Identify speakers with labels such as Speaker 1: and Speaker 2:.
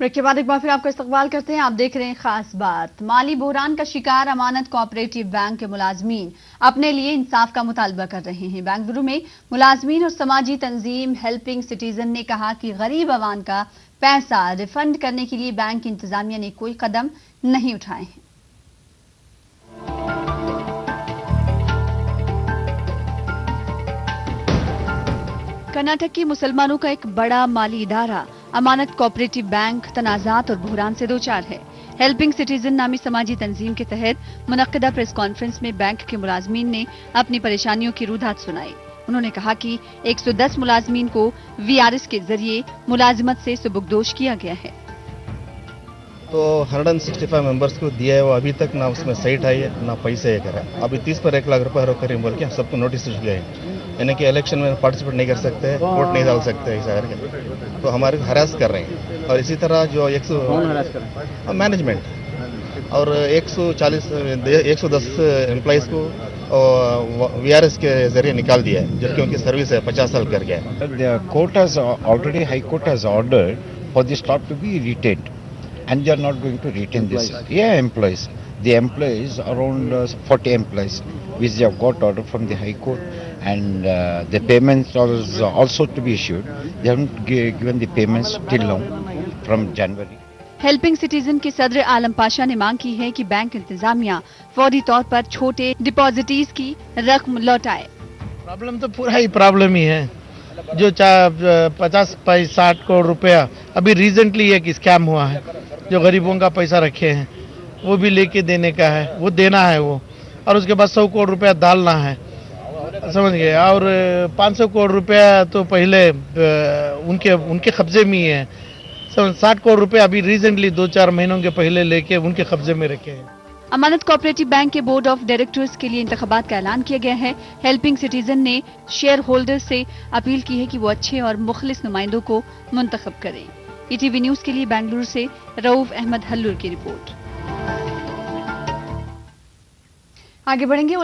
Speaker 1: Break کے بعد ایک بار پھر آپ کا استقبال کرتے ہیں. آپ دیکھ رہے ہیں خاص بات. مالی بحران کا شکار امانت کوآپریٹو بینک کے ملازمین اپنے لیے انصاف کا مطالبہ کر رہے ہیں. بنگلورو میں ملازمین اور سماجی تنظیم ہیلپنگ سٹیزن نے کہا کہ غریب عوام کا پیسہ ریفنڈ کرنے کے لیے بینک انتظامیہ نے کوئی قدم نہیں اٹھائے ہیں. کرناٹک کی مسلمانوں کا ایک بڑا مالی ادارہ امانت کوآپریٹو بینک تنازعات اور بحران سے دوچار ہے. ہیلپنگ سٹیزن نامی سماجی تنظیم کے تحت منعقدہ پریس کانفرنس میں بینک کے ملازمین نے اپنی پریشانیوں کی رودات سنائی. انہوں نے کہا کہ 110 ملازمین کو VRS کے ذریعے ملازمت سے سبکدوش کیا گیا ہے.
Speaker 2: تو 165 ممبرس کو دیا ہے، وہ ابھی تک نہ اس میں سائٹ آئی ہے نہ پیسے یہ کرا. ابھی 30 پر 1 لاکھ روپے ہر کریں بول کے سب کو نوٹس گئے ہیں، یعنی کہ الیکشن میں پارٹیسپیٹ نہیں کر سکتے، ووٹ نہیں ڈال سکتے ایسا کر کے. تو ہمارے ہراس کر رہے ہیں. اور اسی طرح جو مینجمنٹ اور 110 امپلائیز کو VRS کے ذریعے نکال دیا ہے، جبکہ ان کی سروس ہے 50 سال کر گیا ہے.
Speaker 3: High Court has ordered for the stock to be retained, and they are not going to retain this. Employees. The employees, around 40 employees, which they have got order from the High Court, and the payments are also to be issued. They haven't given the payments till now from January.
Speaker 1: Helping citizen کے صدر عالم پاشا نے مانگ کی ہے کہ bank انتظامیہ فوری طور پر چھوٹے ڈپازٹیز کی رقم لوٹائے.
Speaker 4: پرابلم تو پورا ہی پرابلم ہی ہے. جو 50-60 کروڑ روپیہ ابھی ریسنٹلی ایک اسکیم ہوا ہے، جو غریبوں کا پیسہ رکھے ہیں وہ بھی لے کے دینے کا ہے، وہ دینا ہے وہ، اور اس کے بعد 100 کروڑ روپیہ ڈالنا ہے، سمجھ گئے. اور 500 کروڑ روپیہ تو پہلے ان کے قبضے میں ہی ہے. 60 کروڑ روپے ابھی ریسنٹلی 2-4 مہینوں کے پہلے لے کے ان کے قبضے میں رکھے ہیں.
Speaker 1: امانت کوآپریٹو بینک کے بورڈ آف ڈائریکٹرز کے لیے انتخابات کا اعلان کیا گیا ہے. ہیلپنگ سٹیزن نے شیئر ہولڈر سے اپیل کی ہے کہ وہ اچھے اور مخلص نمائندوں کو منتخب کریں. ETV نیوز کے لیے بنگلورو سے رؤوف احمد ہلور کی رپورٹ. آگے بڑھیں گے.